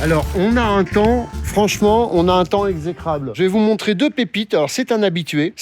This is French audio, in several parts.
Alors, on a un temps, franchement, on a un temps exécrable. Je vais vous montrer deux pépites. Alors, c'est un habitué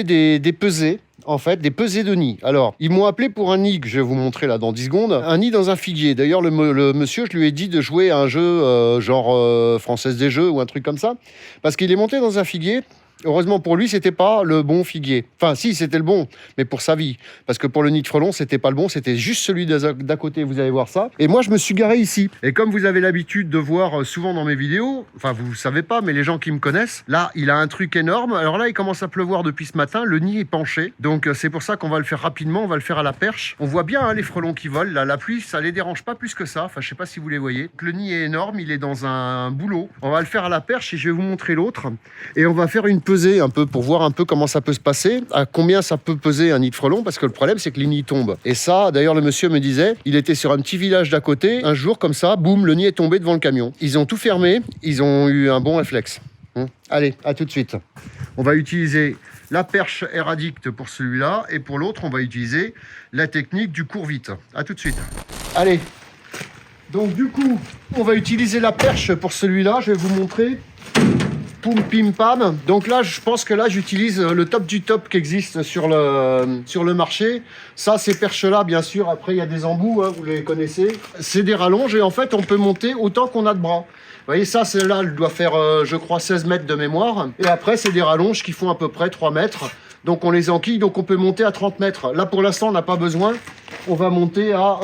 des pesées. En fait, des pesées de nid. Alors, ils m'ont appelé pour un nid que je vais vous montrer là dans 10 secondes. Un nid dans un figuier. D'ailleurs, le monsieur, je lui ai dit de jouer à un jeu genre Française des Jeux ou un truc comme ça. Parce qu'il est monté dans un figuier. Heureusement pour lui, c'était pas le bon figuier. Enfin, si, c'était le bon, mais pour sa vie. Parce que pour le nid de frelon, c'était pas le bon, c'était juste celui d'à côté, vous allez voir ça. Et moi, je me suis garé ici. Et comme vous avez l'habitude de voir souvent dans mes vidéos, enfin, vous savez pas, mais les gens qui me connaissent, là, il a un truc énorme. Alors là, il commence à pleuvoir depuis ce matin, le nid est penché. Donc, c'est pour ça qu'on va le faire rapidement, on va le faire à la perche. On voit bien hein, les frelons qui volent. Là, la pluie, ça les dérange pas plus que ça. Enfin, je sais pas si vous les voyez. Le nid est énorme, il est dans un boulot. On va le faire à la perche et je vais vous montrer l'autre. Et on va faire une pesée un peu pour voir un peu comment ça peut se passer, à combien ça peut peser un nid de frelon, parce que le problème c'est que les nids tombent. Et ça, d'ailleurs le monsieur me disait, il était sur un petit village d'à côté, un jour comme ça, boum, le nid est tombé devant le camion. Ils ont tout fermé, ils ont eu un bon réflexe. Allez, à tout de suite. On va utiliser la perche Air Addict pour celui-là, et pour l'autre on va utiliser la technique du cours vite. À tout de suite. Allez, donc du coup, on va utiliser la perche pour celui-là, je vais vous montrer. Poum pim pam. Donc là, je pense que là, j'utilise le top du top qui existe sur le marché. Ça, ces perches-là, bien sûr. Après, il y a des embouts, hein, vous les connaissez. C'est des rallonges et en fait, on peut monter autant qu'on a de bras. Vous voyez, ça, celle-là, elle doit faire, je crois, 16 mètres de mémoire. Et après, c'est des rallonges qui font à peu près 3 mètres. Donc, on les enquille, donc on peut monter à 30 mètres. Là, pour l'instant, on n'a pas besoin. On va monter à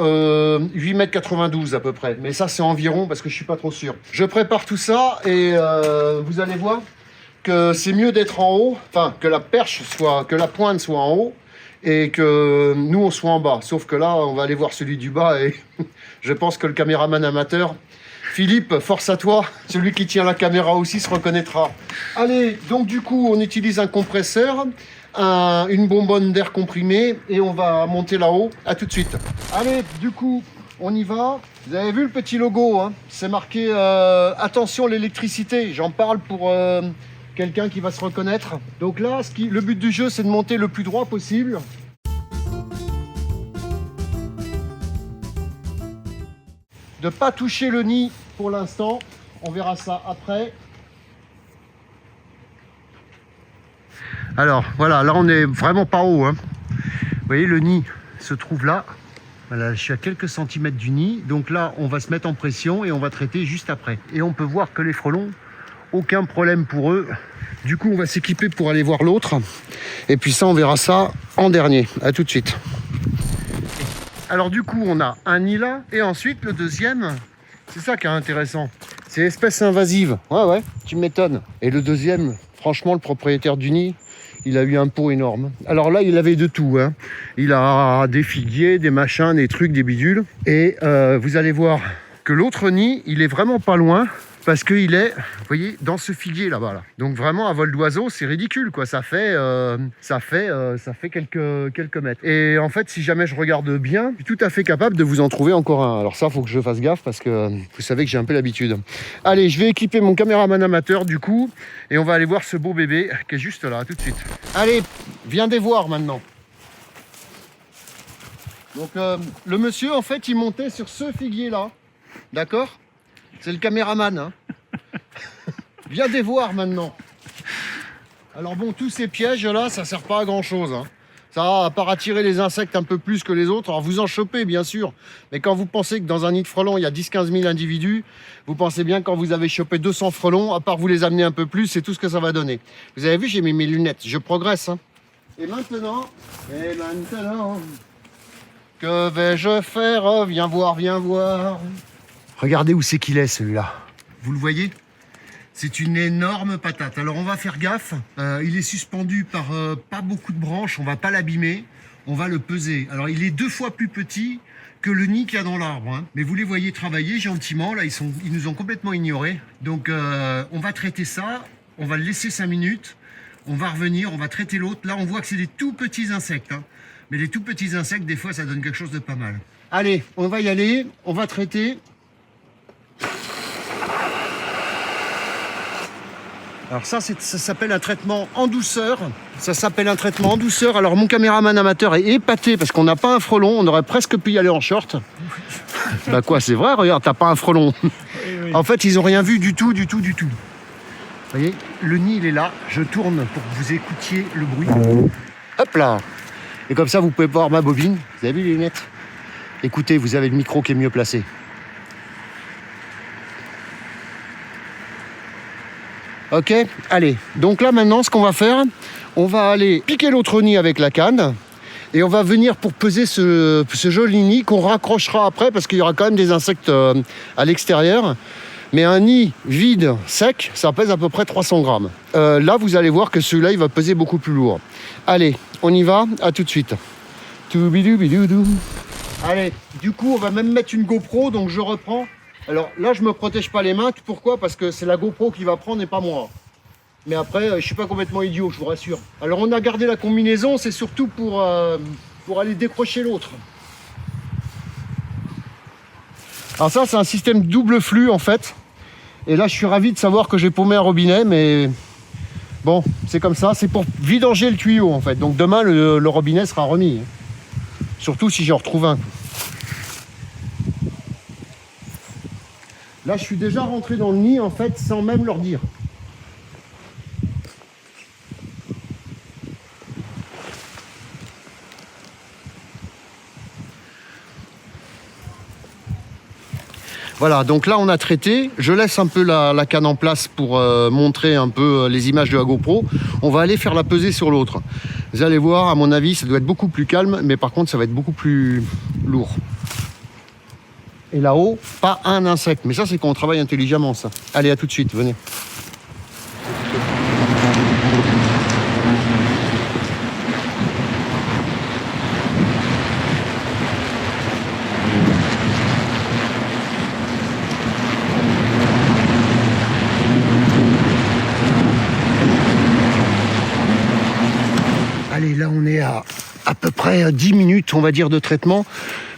8 mètres 92 à peu près. Mais ça, c'est environ parce que je suis pas trop sûr. Je prépare tout ça et vous allez voir que c'est mieux d'être en haut, enfin, que la perche soit, que la pointe soit en haut et que nous, on soit en bas. Sauf que là, on va aller voir celui du bas et je pense que le caméraman amateur, Philippe, force à toi, celui qui tient la caméra aussi se reconnaîtra. Allez, donc du coup, on utilise un compresseur, une bonbonne d'air comprimé et on va monter là-haut. À tout de suite. Allez, du coup, on y va. Vous avez vu le petit logo, hein, c'est marqué attention l'électricité. J'en parle pour quelqu'un qui va se reconnaître. Donc là, le but du jeu, c'est de monter le plus droit possible. De ne pas toucher le nid pour l'instant. On verra ça après. Alors voilà, là on est vraiment pas haut. Hein. Vous voyez, le nid se trouve là. Voilà, je suis à quelques centimètres du nid. Donc là, on va se mettre en pression et on va traiter juste après. Et on peut voir que les frelons, aucun problème pour eux. Du coup, on va s'équiper pour aller voir l'autre. Et puis ça, on verra ça en dernier. À tout de suite. Alors du coup, on a un nid là. Et ensuite, le deuxième, c'est ça qui est intéressant. C'est espèce invasive. Ouais, tu m'étonnes. Et le deuxième, franchement, le propriétaire du nid, il a eu un pot énorme. Alors là, il avait de tout. Hein. Il a des figuiers, des machins, des trucs, des bidules. Et vous allez voir que l'autre nid, il est vraiment pas loin. Parce qu'il est, vous voyez, dans ce figuier là-bas. Là. Donc vraiment, à vol d'oiseau, c'est ridicule, quoi. Ça fait quelques mètres. Et en fait, si jamais je regarde bien, je suis tout à fait capable de vous en trouver encore un. Alors ça, il faut que je fasse gaffe parce que vous savez que j'ai un peu l'habitude. Allez, je vais équiper mon caméraman amateur du coup. Et on va aller voir ce beau bébé qui est juste là, tout de suite. Allez, viens des voir maintenant. Donc le monsieur, en fait, il montait sur ce figuier-là. D'accord ? C'est le caméraman, hein. Viens des voir maintenant. Alors bon, tous ces pièges-là, ça sert pas à grand-chose. Hein. Ça, à part attirer les insectes un peu plus que les autres. Alors vous en chopez, bien sûr. Mais quand vous pensez que dans un nid de frelons, il y a 10-15 000 individus, vous pensez bien quand vous avez chopé 200 frelons, à part vous les amener un peu plus, c'est tout ce que ça va donner. Vous avez vu, j'ai mis mes lunettes. Je progresse. Hein. Et maintenant, que vais-je faire? Viens voir, viens voir. Regardez où c'est qu'il est, celui-là. Vous le voyez? C'est une énorme patate. Alors, on va faire gaffe. Il est suspendu par pas beaucoup de branches. On va pas l'abîmer. On va le peser. Alors, il est 2 fois plus petit que le nid qu'il y a dans l'arbre. Hein. Mais vous les voyez travailler gentiment. Là, ils nous ont complètement ignorés. Donc, on va traiter ça. On va le laisser 5 minutes. On va revenir. On va traiter l'autre. Là, on voit que c'est des tout petits insectes. Hein. Mais les tout petits insectes, des fois, ça donne quelque chose de pas mal. Allez, on va y aller. On va traiter. Alors ça s'appelle un traitement en douceur. Ça s'appelle un traitement en douceur. Alors mon caméraman amateur est épaté parce qu'on n'a pas un frelon. On aurait presque pu y aller en short. Bah quoi, c'est vrai, regarde, t'as pas un frelon. Oui. En fait, ils n'ont rien vu du tout. Vous voyez, le nid, il est là. Je tourne pour que vous écoutiez le bruit. Hop là. Et comme ça, vous pouvez voir ma bobine. Vous avez vu les lunettes? Écoutez, vous avez le micro qui est mieux placé. Ok, allez. Donc là, maintenant, ce qu'on va faire, on va aller piquer l'autre nid avec la canne. Et on va venir pour peser ce joli nid qu'on raccrochera après parce qu'il y aura quand même des insectes à l'extérieur. Mais un nid vide, sec, ça pèse à peu près 300 grammes. Là, vous allez voir que celui-là, il va peser beaucoup plus lourd. Allez, on y va, à tout de suite. Allez, du coup, on va même mettre une GoPro, donc je reprends. Alors là, je me protège pas les mains. Pourquoi? Parce que c'est la GoPro qui va prendre et pas moi. Mais après, je suis pas complètement idiot, je vous rassure. Alors on a gardé la combinaison, c'est surtout pour aller décrocher l'autre. Alors ça, c'est un système double flux en fait. Et là, je suis ravi de savoir que j'ai paumé un robinet, mais bon, c'est comme ça. C'est pour vidanger le tuyau en fait. Donc demain, le robinet sera remis. Surtout si j'en retrouve un. Là, je suis déjà rentré dans le nid en fait, sans même leur dire. Voilà, donc là on a traité, je laisse un peu la canne en place pour montrer un peu les images de la GoPro. On va aller faire la pesée sur l'autre. Vous allez voir, à mon avis, ça doit être beaucoup plus calme, mais par contre ça va être beaucoup plus lourd. Et là-haut, pas un insecte, mais ça c'est quand on travaille intelligemment ça. Allez, à tout de suite, venez. Allez, là on est à peu près 10 minutes, on va dire, de traitement.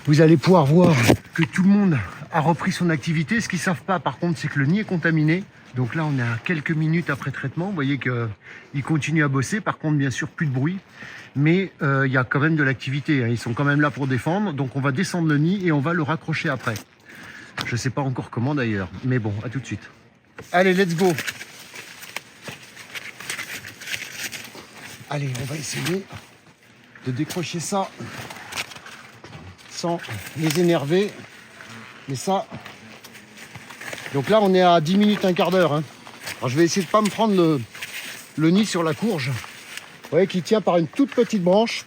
Vous allez pouvoir voir que tout le monde a repris son activité. Ce qu'ils ne savent pas, par contre, c'est que le nid est contaminé. Donc là, on est à quelques minutes après traitement. Vous voyez qu'ils continuent à bosser. Par contre, bien sûr, plus de bruit. Mais il y a quand même de l'activité. Ils sont quand même là pour défendre. Donc on va descendre le nid et on va le raccrocher après. Je ne sais pas encore comment d'ailleurs. Mais bon, à tout de suite. Allez, let's go. Allez, on va essayer de décrocher ça sans les énerver. Mais ça... Donc là, on est à 10 minutes, un quart d'heure. Hein. Alors, je vais essayer de ne pas me prendre le nid sur la courge. Vous voyez qu'il tient par une toute petite branche.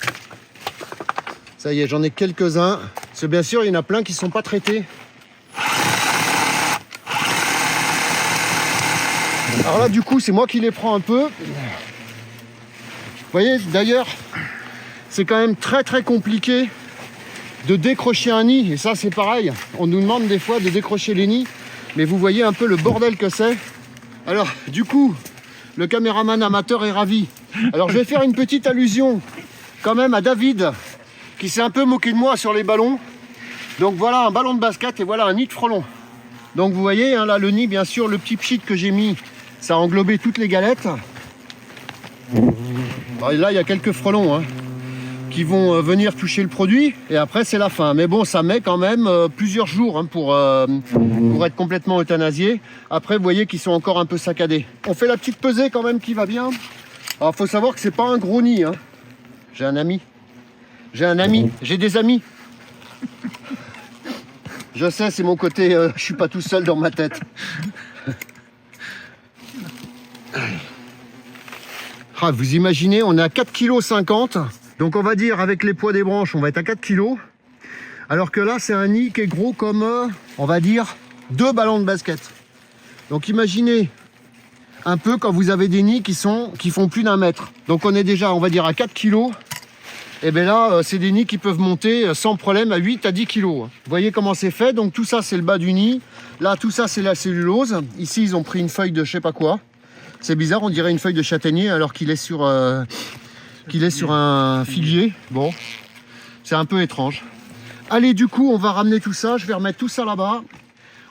Ça y est, j'en ai quelques-uns. Parce que bien sûr, il y en a plein qui ne sont pas traités. Alors là, du coup, c'est moi qui les prends un peu. Vous voyez, d'ailleurs, c'est quand même très très compliqué de décrocher un nid. Et ça, c'est pareil. On nous demande des fois de décrocher les nids. Mais vous voyez un peu le bordel que c'est. Alors, du coup, le caméraman amateur est ravi. Alors, je vais faire une petite allusion quand même à David, qui s'est un peu moqué de moi sur les ballons. Donc voilà un ballon de basket et voilà un nid de frelons. Donc vous voyez, hein, là, le nid, bien sûr, le petit pchit que j'ai mis, ça a englobé toutes les galettes. Alors, là, il y a quelques frelons hein, qui vont venir toucher le produit et après c'est la fin. Mais bon, ça met quand même plusieurs jours hein, pour être complètement euthanasié. Après, vous voyez qu'ils sont encore un peu saccadés. On fait la petite pesée quand même qui va bien. Alors, il faut savoir que c'est pas un gros nid. Hein. J'ai un ami. J'ai des amis. Je sais, c'est mon côté, je suis pas tout seul dans ma tête. Ah, vous imaginez, on est à 4,50 kg. Donc on va dire avec les poids des branches, on va être à 4 kg. Alors que là, c'est un nid qui est gros comme, on va dire, 2 ballons de basket. Donc imaginez un peu quand vous avez des nids qui font plus d'1 mètre. Donc on est déjà, on va dire, à 4 kg. Et bien là, c'est des nids qui peuvent monter sans problème à 8 à 10 kg. Vous voyez comment c'est fait. Donc tout ça, c'est le bas du nid. Là, tout ça, c'est la cellulose. Ici, ils ont pris une feuille de je sais pas quoi. C'est bizarre, on dirait une feuille de châtaignier alors qu'il est sur un filier. Bon, c'est un peu étrange. Allez, du coup, on va ramener tout ça. Je vais remettre tout ça là-bas.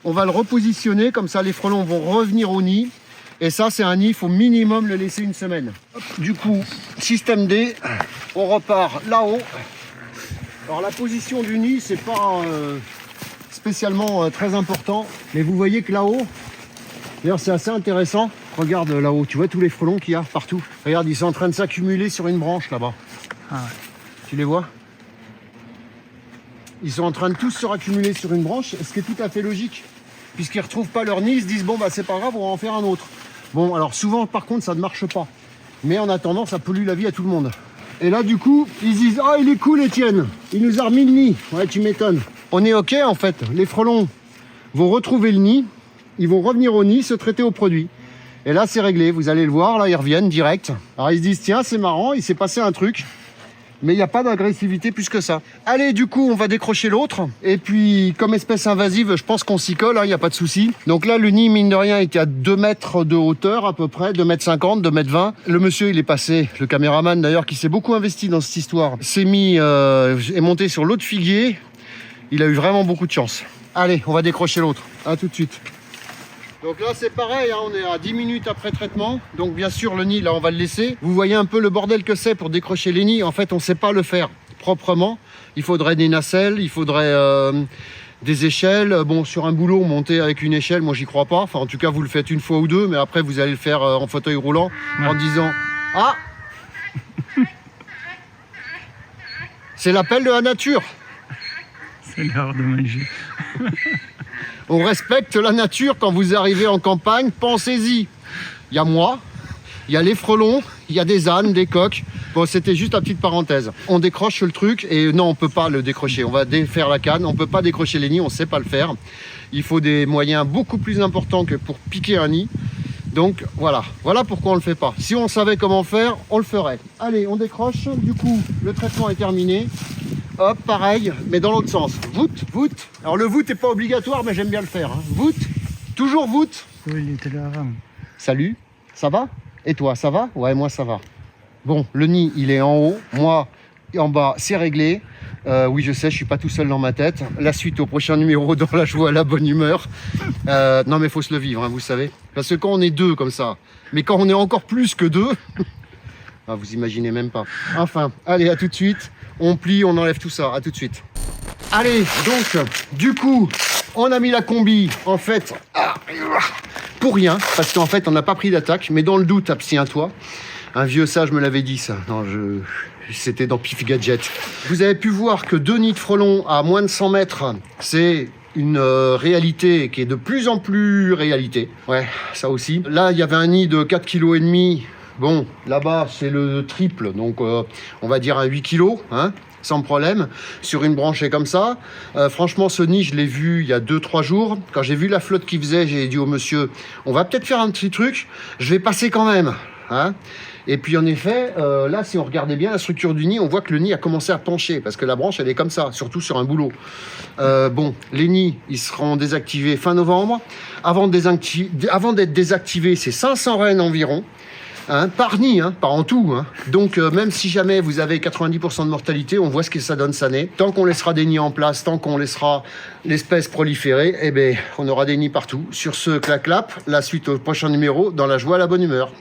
On va le repositionner. Comme ça, les frelons vont revenir au nid. Et ça, c'est un nid, il faut minimum le laisser une semaine. Du coup, système D, on repart là-haut. Alors la position du nid, c'est pas spécialement très important. Mais vous voyez que là-haut, d'ailleurs c'est assez intéressant. Regarde là-haut, tu vois tous les frelons qu'il y a partout. Regarde, ils sont en train de s'accumuler sur une branche là-bas. Ah ouais. Tu les vois? Ils sont en train de tous se raccumuler sur une branche, ce qui est tout à fait logique. Puisqu'ils ne retrouvent pas leur nid, ils se disent bon bah c'est pas grave, on va en faire un autre. Bon alors souvent par contre ça ne marche pas. Mais en attendant ça pollue la vie à tout le monde. Et là du coup ils disent ah il est cool Étienne, il nous a remis le nid. Ouais tu m'étonnes. On est ok en fait, les frelons vont retrouver le nid, ils vont revenir au nid, se traiter au produit. Et là c'est réglé, vous allez le voir, là ils reviennent direct. Alors ils se disent tiens c'est marrant, il s'est passé un truc. Mais il n'y a pas d'agressivité plus que ça. Allez, du coup, on va décrocher l'autre. Et puis, comme espèce invasive, je pense qu'on s'y colle, il n'y a pas de souci. Donc là, le nid, mine de rien, était à 2 mètres de hauteur à peu près, 2 mètres 50, 2 mètres 20. Le monsieur, il est passé, le caméraman d'ailleurs, qui s'est beaucoup investi dans cette histoire, est monté sur l'autre figuier. Il a eu vraiment beaucoup de chance. Allez, on va décrocher l'autre. À tout de suite. Donc là c'est pareil, hein, on est à 10 minutes après traitement. Donc bien sûr le nid là on va le laisser. Vous voyez un peu le bordel que c'est pour décrocher les nids. En fait on ne sait pas le faire proprement. Il faudrait des nacelles, il faudrait des échelles. Bon sur un boulot monter avec une échelle, moi j'y crois pas. Enfin en tout cas vous le faites une fois ou deux. Mais après vous allez le faire en fauteuil roulant en disant ah c'est l'appel de la nature. C'est l'heure de manger. On respecte la nature quand vous arrivez en campagne, pensez-y. Il y a moi, il y a les frelons, il y a des ânes, des coqs. Bon, c'était juste la petite parenthèse. On décroche le truc et non, on ne peut pas le décrocher. On va défaire la canne, on ne peut pas décrocher les nids, on ne sait pas le faire. Il faut des moyens beaucoup plus importants que pour piquer un nid. Donc voilà, voilà pourquoi on ne le fait pas. Si on savait comment faire, on le ferait. Allez, on décroche. Du coup, le traitement est terminé. Hop, pareil, mais dans l'autre sens. Voûte, voûte. Alors le voûte n'est pas obligatoire, mais j'aime bien le faire. Hein. Voûte, toujours voûte. Oui, il était là avant. Salut, ça va? Et toi, ça va? Ouais, moi ça va. Bon, le nid, il est en haut. Moi, en bas, c'est réglé. Oui, je sais, je suis pas tout seul dans ma tête. La suite au prochain numéro dans la joie, la bonne humeur. Non, mais il faut se le vivre, hein, vous savez. Parce que quand on est deux comme ça, mais quand on est encore plus que deux, ah, vous imaginez même pas. Enfin, allez, à tout de suite. On plie, on enlève tout ça. À tout de suite. Allez, donc, du coup, on a mis la combi, en fait, pour rien. Parce qu'en fait, on n'a pas pris d'attaque. Mais dans le doute, abstiens-toi. Un vieux sage me l'avait dit, ça. Non, c'était dans Pif Gadget. Vous avez pu voir que 2 nids de frelons à moins de 100 mètres, c'est une réalité qui est de plus en plus réalité. Ouais, ça aussi. Là, il y avait un nid de 4,5 kg. Bon, là-bas, c'est le triple, donc on va dire à 8 kg, hein, sans problème, sur une branchée comme ça. Franchement, ce nid, je l'ai vu il y a 2-3 jours. Quand j'ai vu la flotte qu'il faisait, j'ai dit au monsieur, on va peut-être faire un petit truc, je vais passer quand même. Hein. Et puis en effet, là, si on regardait bien la structure du nid, on voit que le nid a commencé à pencher, parce que la branche, elle est comme ça, surtout sur un boulot. Bon, les nids, ils seront désactivés fin novembre. Avant d'être désactivés, c'est 500 reines environ. Hein, par nid, hein, pas en tout. Hein. Donc, même si jamais vous avez 90% de mortalité, on voit ce que ça donne cette année. Tant qu'on laissera des nids en place, tant qu'on laissera l'espèce proliférer, eh ben, on aura des nids partout. Sur ce, clac-clap, la suite au prochain numéro, dans la joie, la bonne humeur.